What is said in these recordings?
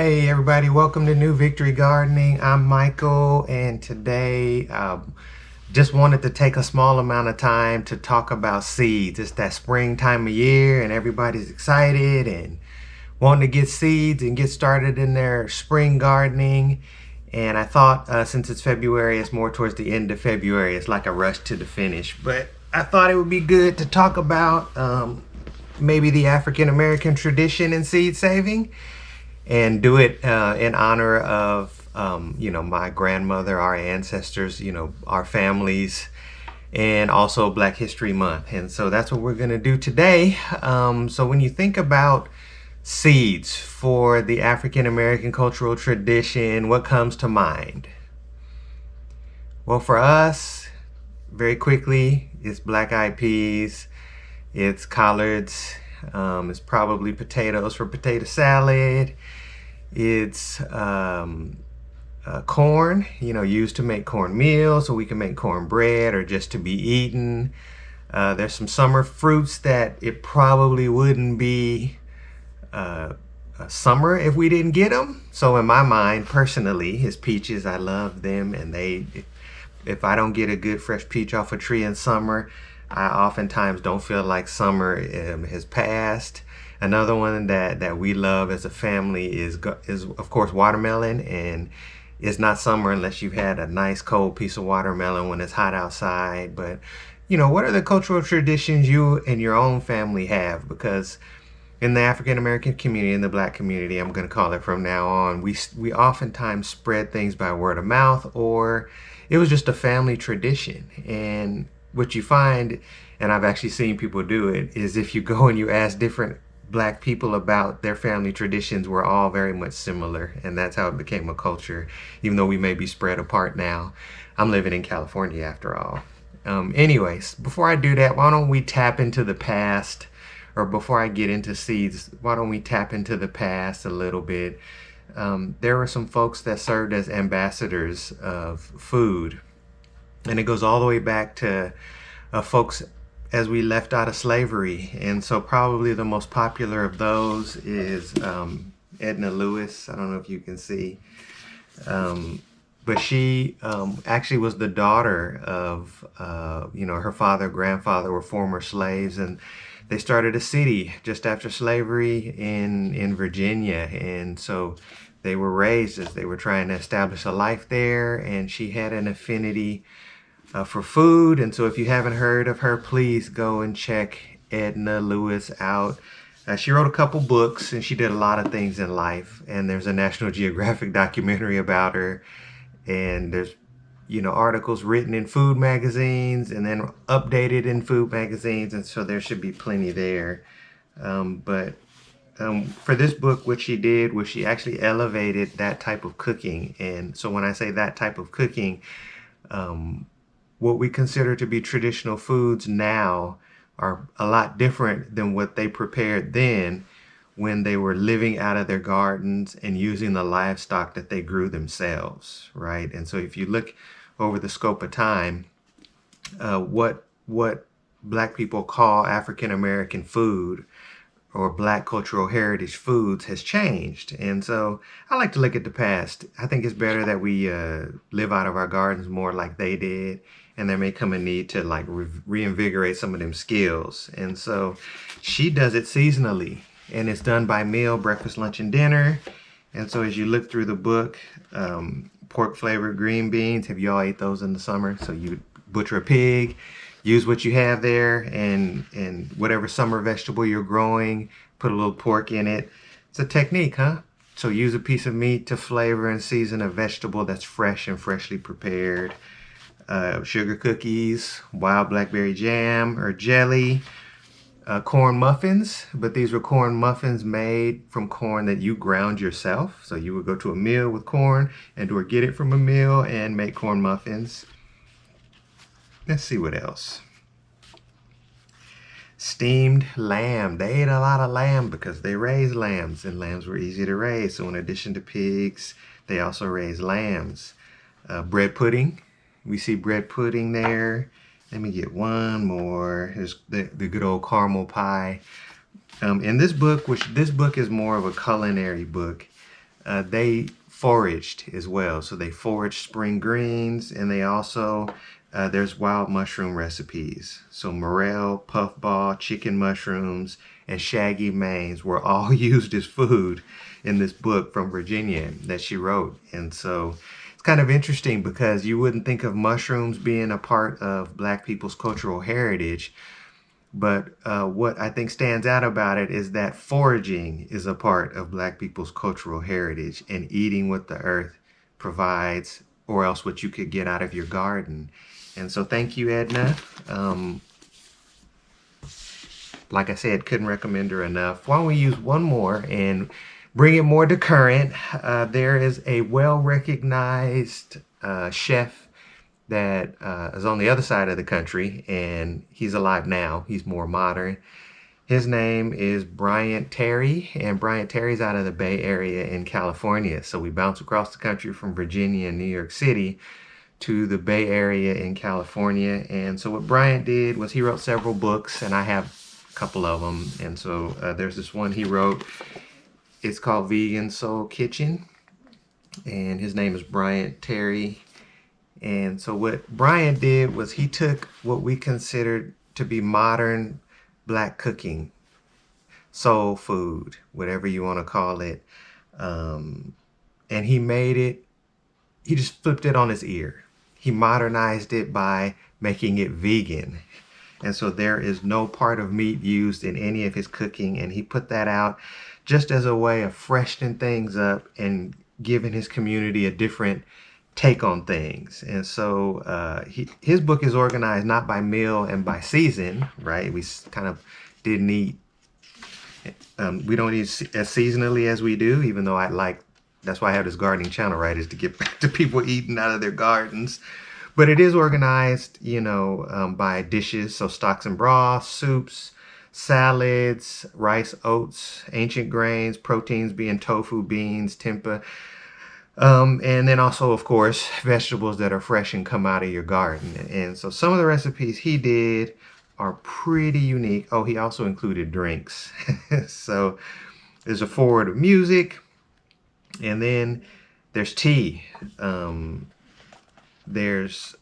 Hey everybody, welcome to New Victory Gardening. I'm Michael, and today just wanted to take a small amount of time to talk about seeds. It's that spring time of year and everybody's excited and wanting to get seeds and get started in their spring gardening. And I thought since it's February, it's more towards the end of February. It's like a rush to the finish. But I thought it would be good to talk about maybe the African American tradition in seed saving, and do it in honor of my grandmother, our ancestors, our families, and also Black History Month. And so that's what we're going to do today. So when you think about seeds for the African American cultural tradition, what comes to mind? Well, for us, very quickly, it's black-eyed peas, it's collards, it's probably potatoes for potato salad. It's corn, used to make cornmeal, so we can make cornbread or just to be eaten. There's some summer fruits that it probably wouldn't be summer if we didn't get them. So in my mind, personally, is peaches. I love them, and if I don't get a good fresh peach off a tree in summer, I oftentimes don't feel like summer has passed. Another one that we love as a family is of course watermelon, and it's not summer unless you've had a nice cold piece of watermelon when it's hot outside. But what are the cultural traditions you and your own family have? Because in the African American community, in the Black community, I'm going to call it from now on, we oftentimes spread things by word of mouth, or it was just a family tradition. And what you find, and I've actually seen people do it, is if you go and you ask different Black people about their family traditions, we're all very much similar, and that's how it became a culture, even though we may be spread apart now. I'm living in California after all. Anyways, before I do that, why don't we tap into the past, or before I get into seeds, why don't we tap into the past a little bit? There were some folks that served as ambassadors of food, and it goes all the way back to folks as we left out of slavery. And so probably the most popular of those is Edna Lewis. I don't know if you can see, but she actually was the daughter of, her father, grandfather were former slaves, and they started a city just after slavery in Virginia. And so they were raised as they were trying to establish a life there, and she had an affinity for food. And so if you haven't heard of her, please go and check Edna Lewis out. She wrote a couple books, and she did a lot of things in life, and there's a National Geographic documentary about her, and there's articles written in food magazines and then updated in food magazines, and so there should be plenty there. But for this book, what she did was she actually elevated that type of cooking. And so when I say that type of cooking, what we consider to be traditional foods now are a lot different than what they prepared then, when they were living out of their gardens and using the livestock that they grew themselves, right? And so if you look over the scope of time, what Black people call African American food or Black cultural heritage foods has changed. And so I like to look at the past. I think it's better that we live out of our gardens more like they did, and there may come a need to like reinvigorate some of them skills. And so she does it seasonally, and it's done by meal, breakfast, lunch, and dinner. And so as you look through the book, pork flavored green beans, have you all ate those in the summer? So you butcher a pig, use what you have there, and whatever summer vegetable you're growing, put a little pork in it. It's a technique, huh? So use a piece of meat to flavor and season a vegetable that's fresh and freshly prepared. Sugar cookies, wild blackberry jam or jelly, corn muffins, but these were corn muffins made from corn that you ground yourself. So you would go to a mill with corn or get it from a mill and make corn muffins. Let's see what else. Steamed lamb. They ate a lot of lamb because they raised lambs, and lambs were easy to raise. So in addition to pigs, they also raised lambs. Bread pudding. We see bread pudding there. Let me get one more. Here's the good old caramel pie. In this book, which this book is more of a culinary book, they foraged as well. So they foraged spring greens, and they also, there's wild mushroom recipes. So morel, puffball, chicken mushrooms, and shaggy manes were all used as food in this book from Virginia that she wrote. And so it's kind of interesting because you wouldn't think of mushrooms being a part of Black people's cultural heritage. But what I think stands out about it is that foraging is a part of Black people's cultural heritage, and eating what the earth provides, or else what you could get out of your garden. And so thank you, Edna. Like I said, couldn't recommend her enough. Why don't we use one more and bring it more to current? There is a well-recognized chef that is on the other side of the country, and he's alive now. He's more modern. His name is Bryant Terry, and Bryant Terry's out of the Bay Area in California. So we bounce across the country from Virginia and New York City to the Bay Area in California. And so what Bryant did was he wrote several books, and I have a couple of them. And so there's this one he wrote. It's called Vegan Soul Kitchen, and his name is Bryant Terry. And so what Bryant did was he took what we considered to be modern Black cooking, soul food, whatever you want to call it, and he just flipped it on its ear. He modernized it by making it vegan. And so there is no part of meat used in any of his cooking, and he put that out just as a way of freshening things up and giving his community a different take on things. And so his book is organized not by meal and by season, right? We kind of didn't eat, we don't eat as seasonally as we do, even though that's why I have this gardening channel, right? Is to get back to people eating out of their gardens. But it is organized, by dishes. So stocks and broths, soups, salads, rice, oats, ancient grains, proteins being tofu, beans, tempeh. And then also, of course, vegetables that are fresh and come out of your garden. And so some of the recipes he did are pretty unique. Oh, he also included drinks. So there's a forward of music, and then there's tea. There's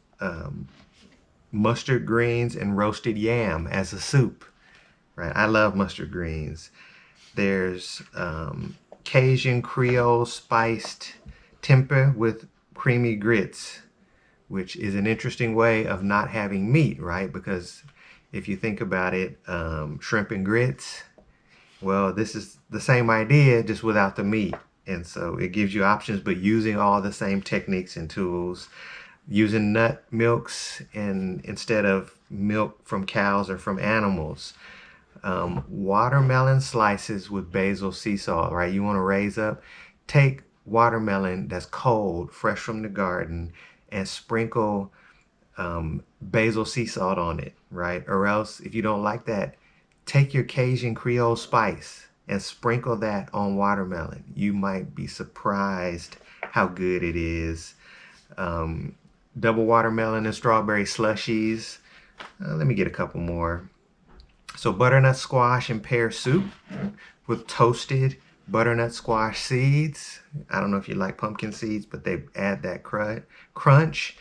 mustard greens and roasted yam as a soup, right? I love mustard greens. There's Cajun Creole spiced tempeh with creamy grits, which is an interesting way of not having meat, right? Because if you think about it, shrimp and grits, well, this is the same idea, just without the meat. And so it gives you options, but using all the same techniques and tools, using nut milks and instead of milk from cows or from animals. Watermelon slices with basil sea salt, right? You want to raise up, take watermelon that's cold, fresh from the garden, and sprinkle basil sea salt on it, right? Or else, if you don't like that, take your Cajun Creole spice and sprinkle that on watermelon. You might be surprised how good it is. Double watermelon and strawberry slushies. Let me get a couple more. So butternut squash and pear soup with toasted butternut squash seeds. I don't know if you like pumpkin seeds, but they add that crunch.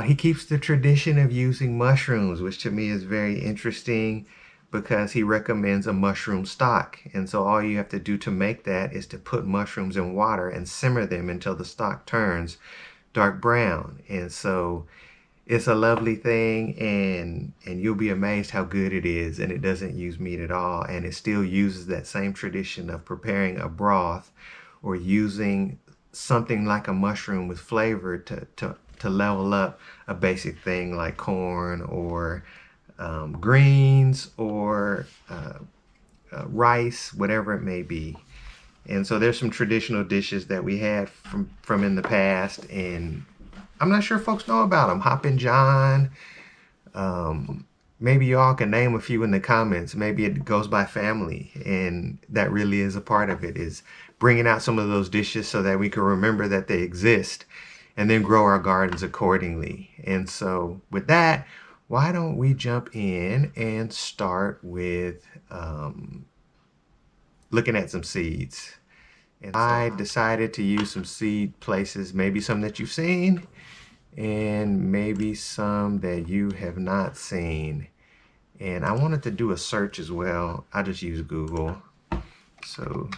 He keeps the tradition of using mushrooms, which to me is very interesting because he recommends a mushroom stock. And so all you have to do to make that is to put mushrooms in water and simmer them until the stock turns dark brown. And so it's a lovely thing, and you'll be amazed how good it is. And it doesn't use meat at all, and it still uses that same tradition of preparing a broth or using something like a mushroom with flavor to level up a basic thing like corn or greens or rice, whatever it may be. And so there's some traditional dishes that we had from in the past, and I'm not sure folks know about them. Hoppin' John. Maybe y'all can name a few in the comments. Maybe it goes by family, and that really is a part of it, is bringing out some of those dishes so that we can remember that they exist and then grow our gardens accordingly. And so with that, why don't we jump in and start with looking at some seeds. And so I decided to use some seed places, maybe some that you've seen and maybe some that you have not seen. And I wanted to do a search as well. I just use Google. So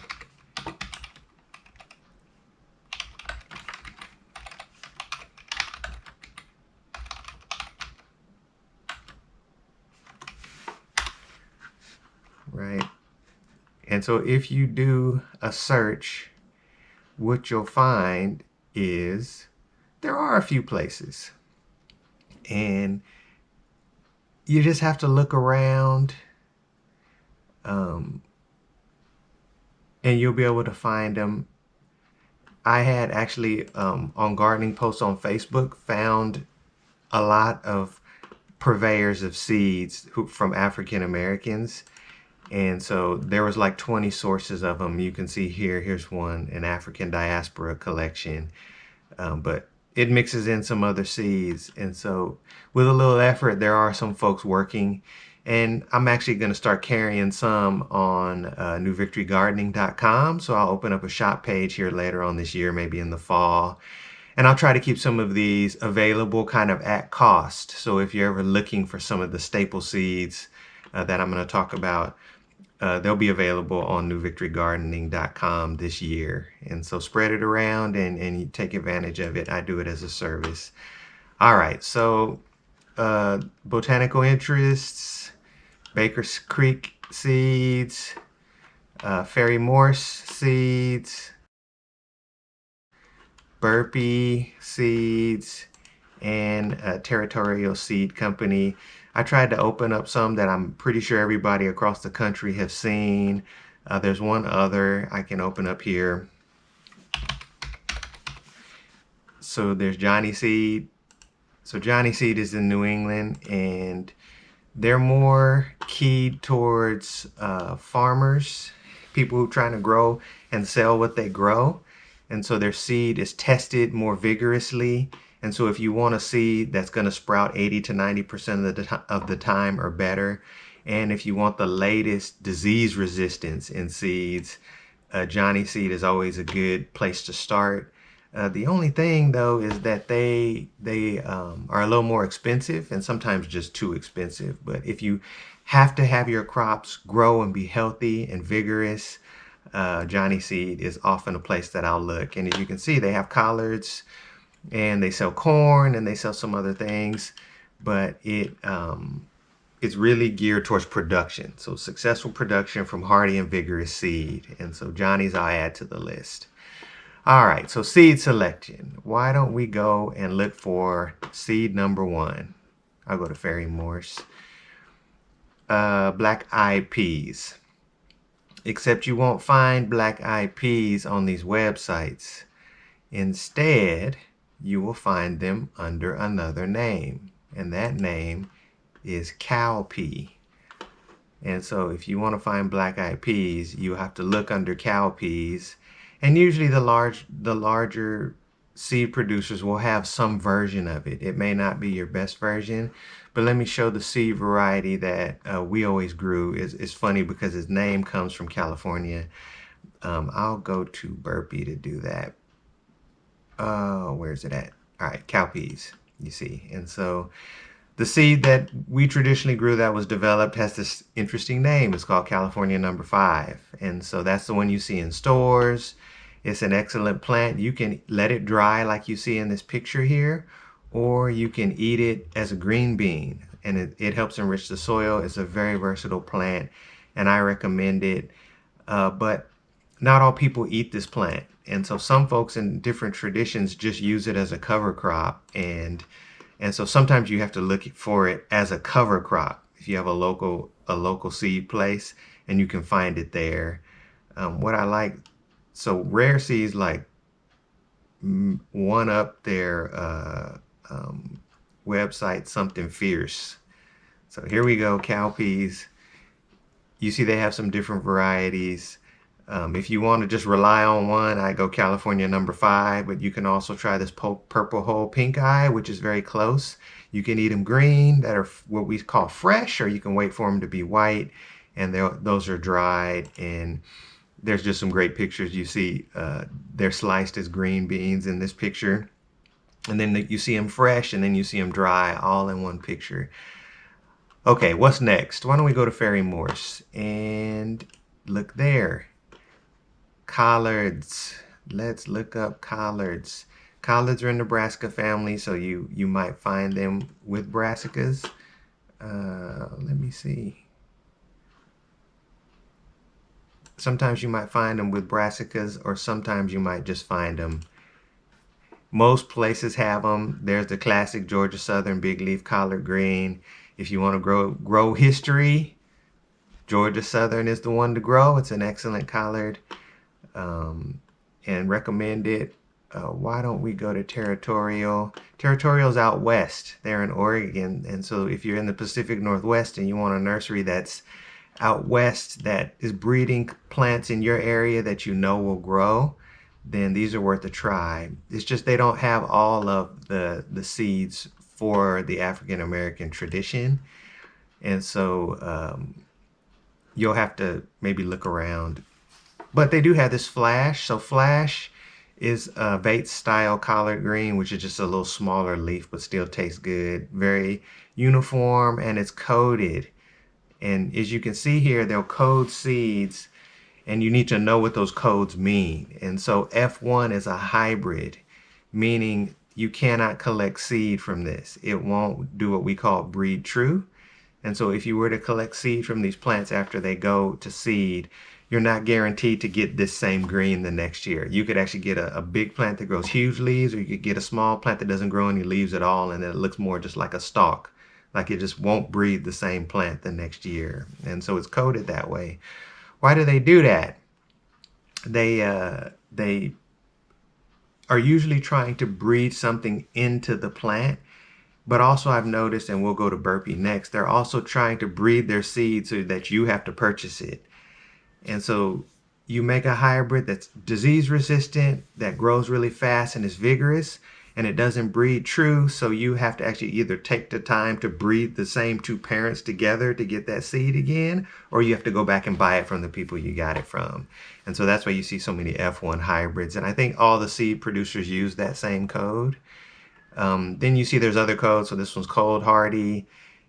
right. And so if you do a search, what you'll find is there are a few places. And you just have to look around, and you'll be able to find them. I had actually, on gardening posts on Facebook, found a lot of purveyors of seeds from African Americans. And so there was like 20 sources of them. You can see here, here's one, an African diaspora collection. But it mixes in some other seeds. And so with a little effort, there are some folks working. And I'm actually going to start carrying some on newvictorygardening.com. So I'll open up a shop page here later on this year, maybe in the fall. And I'll try to keep some of these available kind of at cost. So if you're ever looking for some of the staple seeds that I'm going to talk about, they'll be available on newvictorygardening.com this year. And so spread it around and you take advantage of it. I do it as a service. All right, so botanical interests, Baker's Creek seeds, Ferry Morse seeds, Burpee seeds, and Territorial Seed Company. I tried to open up some that I'm pretty sure everybody across the country have seen. There's one other I can open up here. So there's Johnny Seed. So Johnny Seed is in New England, and they're more keyed towards farmers, people who are trying to grow and sell what they grow. And so their seed is tested more vigorously. And so if you want a seed that's going to sprout 80 to 90% of the time or better, and if you want the latest disease resistance in seeds, Johnny Seed is always a good place to start. The only thing though is that they are a little more expensive and sometimes just too expensive. But if you have to have your crops grow and be healthy and vigorous, Johnny Seed is often a place that I'll look. And as you can see, they have collards and they sell corn and they sell some other things, but it's really geared towards production. So successful production from hardy and vigorous seed. And so Johnny's I'll add to the list. All right, so seed selection. Why don't we go and look for seed number 1? I'll go to Ferry Morse. Black-eyed peas. Except you won't find black-eyed peas on these websites. Instead, you will find them under another name, and that name is cowpea. And so if you want to find black-eyed peas, you have to look under cowpeas. And usually the larger seed producers will have some version of it. It may not be your best version, but let me show the seed variety that we always grew. It's funny because its name comes from California. I'll go to Burpee to do that. Where's it at? All right, cowpeas, you see. And so the seed that we traditionally grew that was developed has this interesting name. It's called California number 5. And so that's the one you see in stores. It's an excellent plant. You can let it dry like you see in this picture here, or you can eat it as a green bean. And it helps enrich the soil. It's a very versatile plant, and I recommend it. But not all people eat this plant. And so some folks in different traditions just use it as a cover crop. And so sometimes you have to look for it as a cover crop if you have a local seed place and you can find it there. What I like, so Rare Seeds like one up their website, something fierce. So here we go, cowpeas. You see they have some different varieties. If you want to just rely on one, I go California number 5, but you can also try this purple whole pink eye, which is very close. You can eat them green, that are what we call fresh, or you can wait for them to be white, and those are dried. And there's just some great pictures. You see they're sliced as green beans in this picture. And then you see them fresh, and then you see them dry, all in one picture. Okay, what's next? Why don't we go to Ferry Morse and look there. Collards. Let's look up collards. Collards are in the brassica family, so you might find them with brassicas. Let me see. Sometimes you might find them with brassicas, or sometimes you might just find them. Most places have them. There's the classic Georgia Southern big leaf collard green. If you want to grow history, Georgia Southern is the one to grow. It's an excellent collard, and recommend it. Why don't we go to Territorial? Territorial's out west. They're in Oregon, and so if you're in the Pacific Northwest and you want a nursery that's out west that is breeding plants in your area that you know will grow, then these are worth a try. It's just they don't have all of the seeds for the African American tradition, and so you'll have to maybe look around. But they do have this Flash. So Flash is a Bates style collard green, which is just a little smaller leaf but still tastes good. Very uniform, and it's coated. And as you can see here, they'll code seeds, and you need to know what those codes mean. And so F1 is a hybrid, meaning you cannot collect seed from this. It won't do what we call breed true. And so if you were to collect seed from these plants after they go to seed, you're not guaranteed to get this same green the next year. You could actually get a big plant that grows huge leaves, or you could get a small plant that doesn't grow any leaves at all, and it looks more just like a stalk. Like it just won't breed the same plant the next year. And so it's coded that way. Why do they do that? They are usually trying to breed something into the plant, but also I've noticed, and we'll go to Burpee next, they're also trying to breed their seed so that you have to purchase it. And so you make a hybrid that's disease resistant, that grows really fast and is vigorous, and it doesn't breed true, so you have to actually either take the time to breed the same two parents together to get that seed again, or you have to go back and buy it from the people you got it from. And so that's why you see so many F1 hybrids, and I think all the seed producers use that same code. Then you see there's other codes, so this one's cold hardy.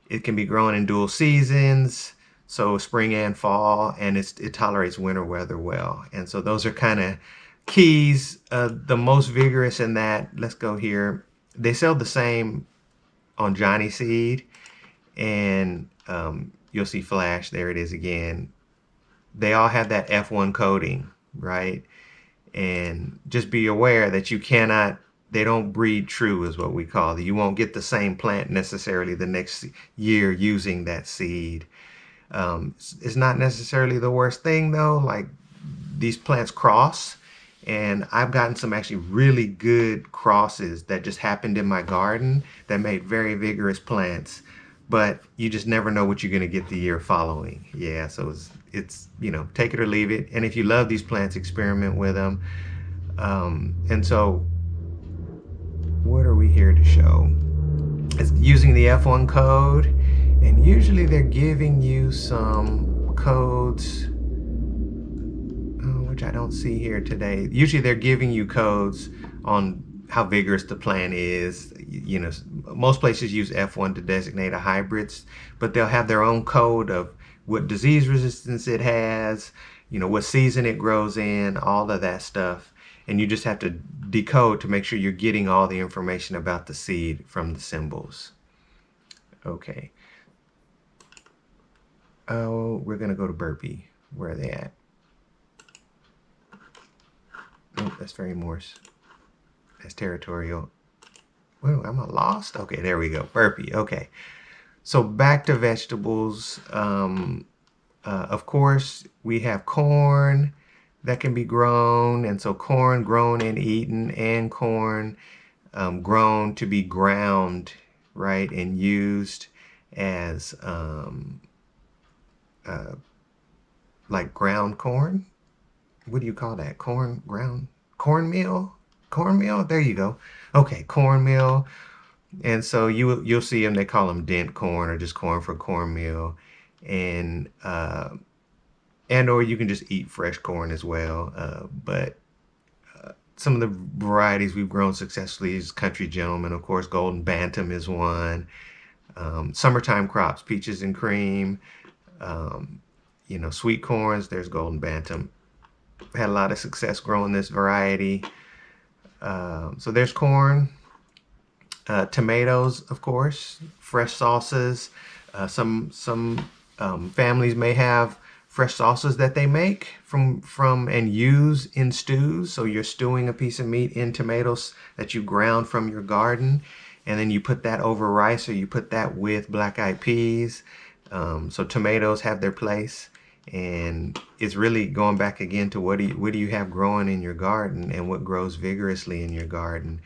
It can be grown in dual seasons, so spring and fall, and it tolerates winter weather well. And so those are kind of keys. The most vigorous in that, let's go here. They sell the same on Johnny Seed, and you'll see Flash. There it is again. They all have that F1 coding, right? And just be aware that you cannot, they don't breed true is what we call it. You won't get the same plant necessarily the next year using that seed. It's not necessarily the worst thing though. Like these plants cross, and I've gotten some actually really good crosses that just happened in my garden that made very vigorous plants, but you just never know what you're going to get the year following. Yeah, so it's you know, take it or leave it. And if you love these plants, experiment with them. And so what are we here to show? It's using the F1 code, and usually they're giving you some codes, which I don't see here today. Usually they're giving you codes on how vigorous the plant is. You know, most places use F1 to designate a hybrids, but they'll have their own code of what disease resistance it has, you know, what season it grows in, all of that stuff. And you just have to decode to make sure you're getting all the information about the seed from the symbols. Okay. Oh, we're going to go to Burpee. Where are they at? Oh, that's Ferry Morse. That's Territorial. Wait, am I lost? Okay, there we go. Burpee. Okay. So back to vegetables. Of course, we have corn that can be grown. And so corn grown and eaten, and corn grown to be ground, right, and used as like ground corn. What do you call that? Cornmeal? Cornmeal? There you go. Okay, cornmeal. And so you'll see them, they call them dent corn or just corn for cornmeal. And and or you can just eat fresh corn as well. But some of the varieties we've grown successfully is Country Gentleman, of course. Golden Bantam is one. Summertime crops, peaches and cream. Sweet corns. There's Golden Bantam. Had a lot of success growing this variety. So there's corn. Tomatoes, of course. Fresh sauces. Some families may have fresh sauces that they make from and use in stews. So you're stewing a piece of meat in tomatoes that you ground from your garden, and then you put that over rice, or you put that with black-eyed peas. So tomatoes have their place, and it's really going back again to what do you have growing in your garden and what grows vigorously in your garden.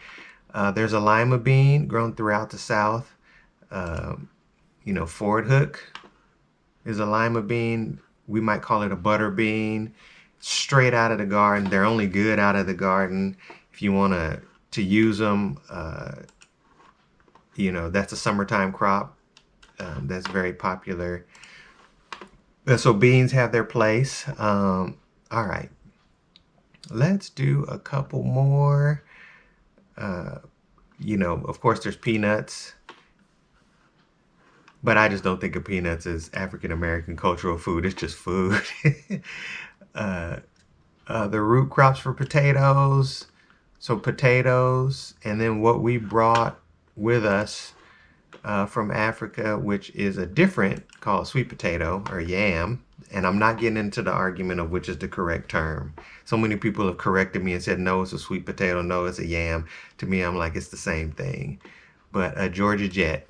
There's a lima bean grown throughout the South. Ford Hook is a lima bean. We might call it a butter bean. Straight out of the garden. They're only good out of the garden. If you want to use them, that's a summertime crop. That's very popular. So beans have their place. All right. Let's do a couple more. Of course, there's peanuts. But I just don't think of peanuts as African-American cultural food. It's just food. The root crops for potatoes. So potatoes, and then what we brought with us from Africa, which is a different called sweet potato or yam. And I'm not getting into the argument of which is the correct term. So many people have corrected me and said, no, it's a sweet potato. No, it's a yam. To me, I'm like, it's the same thing. But a Georgia Jet.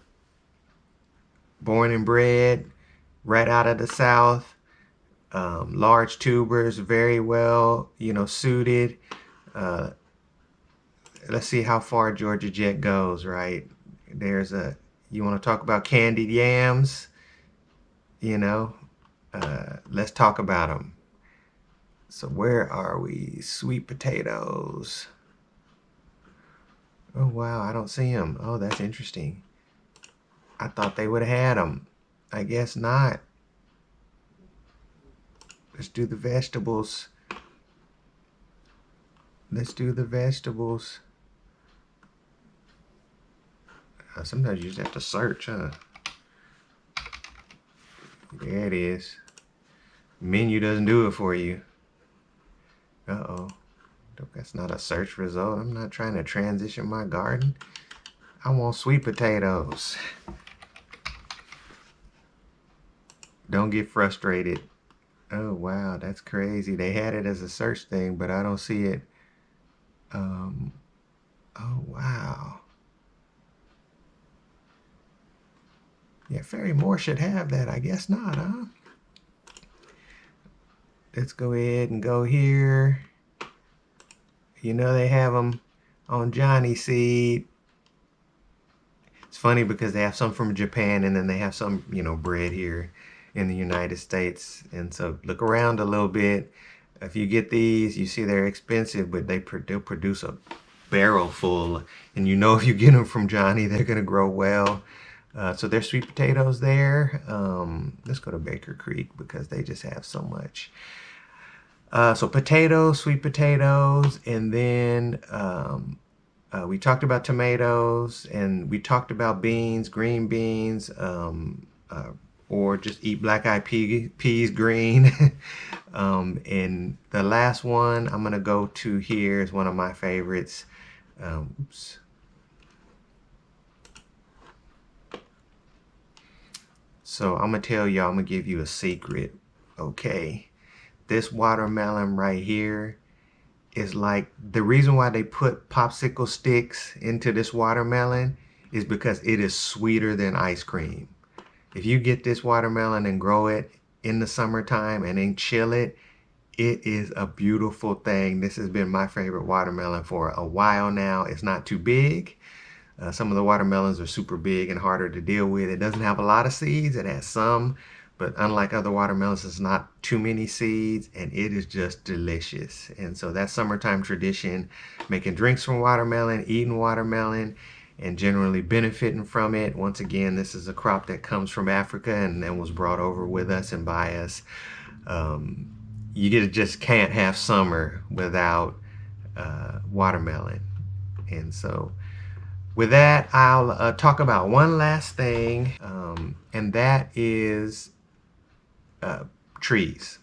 Born and bred, right out of the South. Large tubers, very well, suited. Let's see how far Georgia Jet goes, right? You want to talk about candied yams? Let's talk about them. So where are we? Sweet potatoes. Oh, wow, I don't see them. Oh, that's interesting. I thought they would have had them. I guess not. Let's do the vegetables. Sometimes you just have to search, huh? There it is. Menu doesn't do it for you. Uh-oh. That's not a search result. I'm not trying to transition my garden. I want sweet potatoes. Don't get frustrated. Oh, wow, that's crazy. They had it as a search thing, but I don't see it. Oh, wow. Yeah, Ferry Moore should have that. I guess not, huh? Let's go ahead and go here. They have them on Johnny Seed. It's funny because they have some from Japan, and then they have some, bred here in the United States. And so look around a little bit. If you get these, you see they're expensive, but they'll produce a barrel full. And if you get them from Johnny, they're going to grow well. So there's sweet potatoes there. Let's go to Baker Creek because they just have so much. So potatoes, sweet potatoes, and then we talked about tomatoes, and we talked about beans, green beans, or just eat black-eyed peas green. And the last one I'm going to go to here is one of my favorites. Oops. So I'm going to tell y'all, I'm going to give you a secret, okay? This watermelon right here is like, the reason why they put popsicle sticks into this watermelon is because it is sweeter than ice cream. If you get this watermelon and grow it in the summertime and then chill it, it is a beautiful thing. This has been my favorite watermelon for a while now. It's not too big. Some of the watermelons are super big and harder to deal with. It doesn't have a lot of seeds. It has some, but unlike other watermelons, it's not too many seeds, and it is just delicious. And so that's summertime tradition, making drinks from watermelon, eating watermelon, and generally benefiting from it. Once again, this is a crop that comes from Africa and then was brought over with us and by us. Just can't have summer without watermelon. And so with that, I'll talk about one last thing, and that is trees.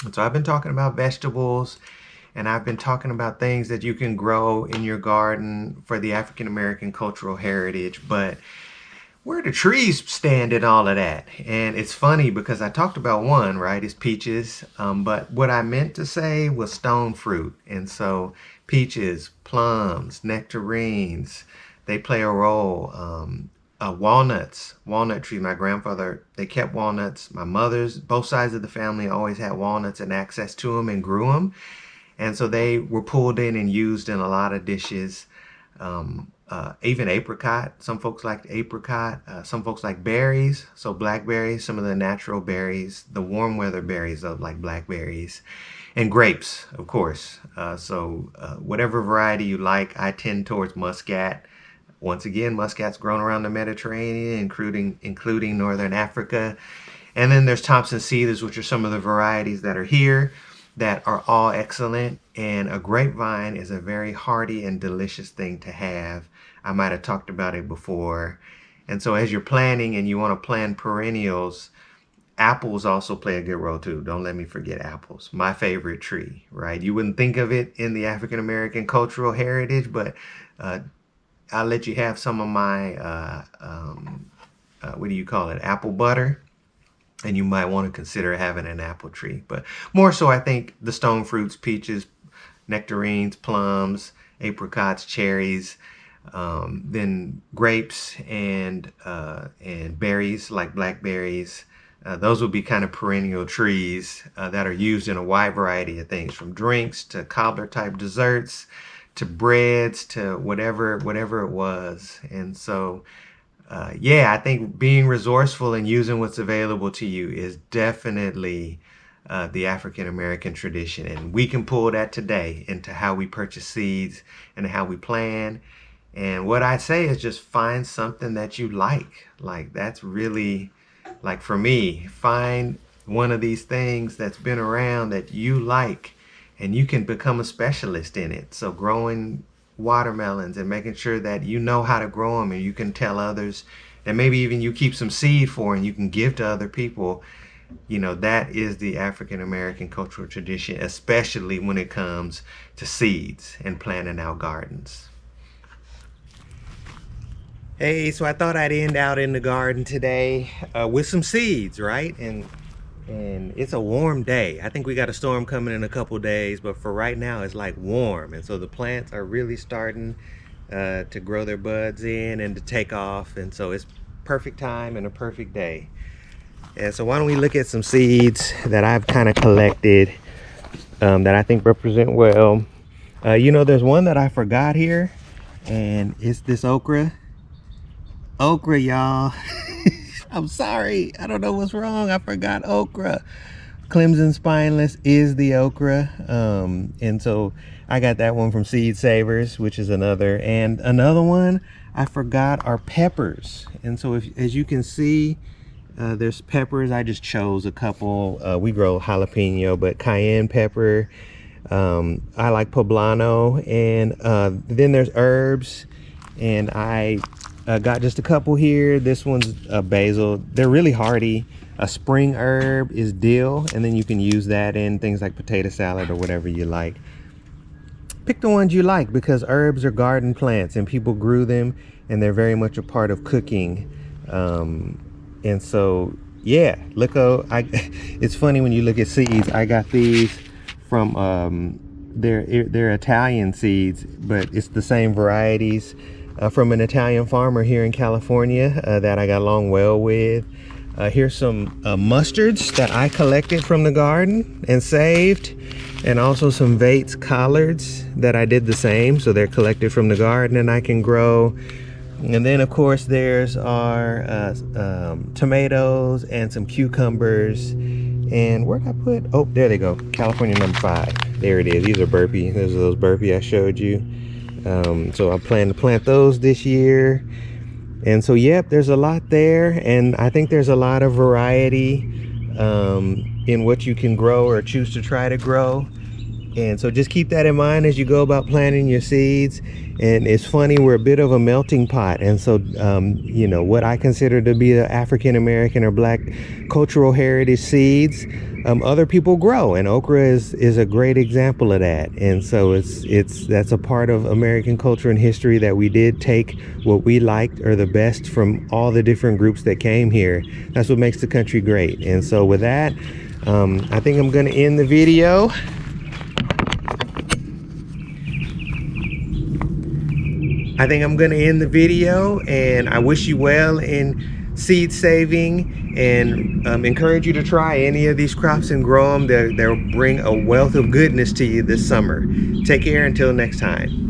And so I've been talking about vegetables, and I've been talking about things that you can grow in your garden for the African American cultural heritage, but where do trees stand in all of that? And it's funny because I talked about one, right? It's peaches, but what I meant to say was stone fruit. And so peaches, plums, nectarines, they play a role. Walnuts, walnut tree. My grandfather, they kept walnuts. My mother's, both sides of the family always had walnuts and access to them and grew them. And so they were pulled in and used in a lot of dishes. Even apricot. Some folks like apricot. Some folks like berries. So blackberries, some of the natural berries, the warm weather berries of like blackberries, and grapes, of course. Whatever variety you like, I tend towards muscat. Once again, muscat's grown around the Mediterranean, including northern Africa. And then there's Thompson cedars, which are some of the varieties that are here that are all excellent. And a grapevine is a very hearty and delicious thing to have. I might have talked about it before. And so as you're planning and you want to plan perennials, apples also play a good role too. Don't let me forget apples. My favorite tree, right? You wouldn't think of it in the African American cultural heritage, but I'll let you have some of my, what do you call it? Apple butter. And you might want to consider having an apple tree. But more so, I think the stone fruits, peaches, nectarines, plums, apricots, cherries, then grapes and berries like blackberries. Those would be kind of perennial trees that are used in a wide variety of things, from drinks to cobbler type desserts to breads to whatever it was. And so I think being resourceful and using what's available to you is definitely the African American tradition, and we can pull that today into how we purchase seeds and how we plan. And what I say is just find something that you like. Like, that's really, like, for me, find one of these things that's been around that you like, and you can become a specialist in it. So growing watermelons and making sure that you know how to grow them, and you can tell others, and maybe even you keep some seed for and you can give to other people. You know, that is the African American cultural tradition, especially when it comes to seeds and planting out gardens. Hey, so I thought I'd end out in the garden today with some seeds, right? And it's a warm day. I think we got a storm coming in a couple days, but for right now it's like warm. And so the plants are really starting to grow their buds in and to take off. And so it's perfect time and a perfect day. And so why don't we look at some seeds that I've kind of collected that I think represent well. There's one that I forgot here, and it's this okra. Okra, y'all. I'm sorry, I don't know what's wrong. I forgot okra. Clemson Spineless is the okra. And so I got that one from Seed Savers, which is another. And another one I forgot are peppers. And so as you can see, there's peppers. I just chose a couple. We grow jalapeno, but cayenne pepper. I like poblano. And then there's herbs. And I got just a couple here. This one's basil. They're really hardy. A spring herb is dill, and then you can use that in things like potato salad or whatever you like. Pick the ones you like, because herbs are garden plants and people grew them, and they're very much a part of cooking. And so, yeah, it's funny when you look at seeds. I got these from they're Italian seeds, but it's the same varieties. From an Italian farmer here in California that I got along well with. Here's some mustards that I collected from the garden and saved, and also some Vates collards that I did the same, so they're collected from the garden and I can grow. And then of course there's our tomatoes and some cucumbers. And where did I put? Oh, there they go. California number 5. There it is. These are burpee. Those are those burpee I showed you. So I plan to plant those this year. And so, yep, there's a lot there, and I think there's a lot of variety in what you can grow or choose to try to grow. And so just keep that in mind as you go about planting your seeds. And it's funny, we're a bit of a melting pot. And so, you know, what I consider to be the African American or Black cultural heritage seeds, other people grow. And okra is a great example of that. And so that's a part of American culture and history, that we did take what we liked or the best from all the different groups that came here. That's what makes the country great. And so with that, I think I'm going to end the video. And I wish you well in seed saving, and encourage you to try any of these crops and grow them. They'll bring a wealth of goodness to you this summer. Take care until next time.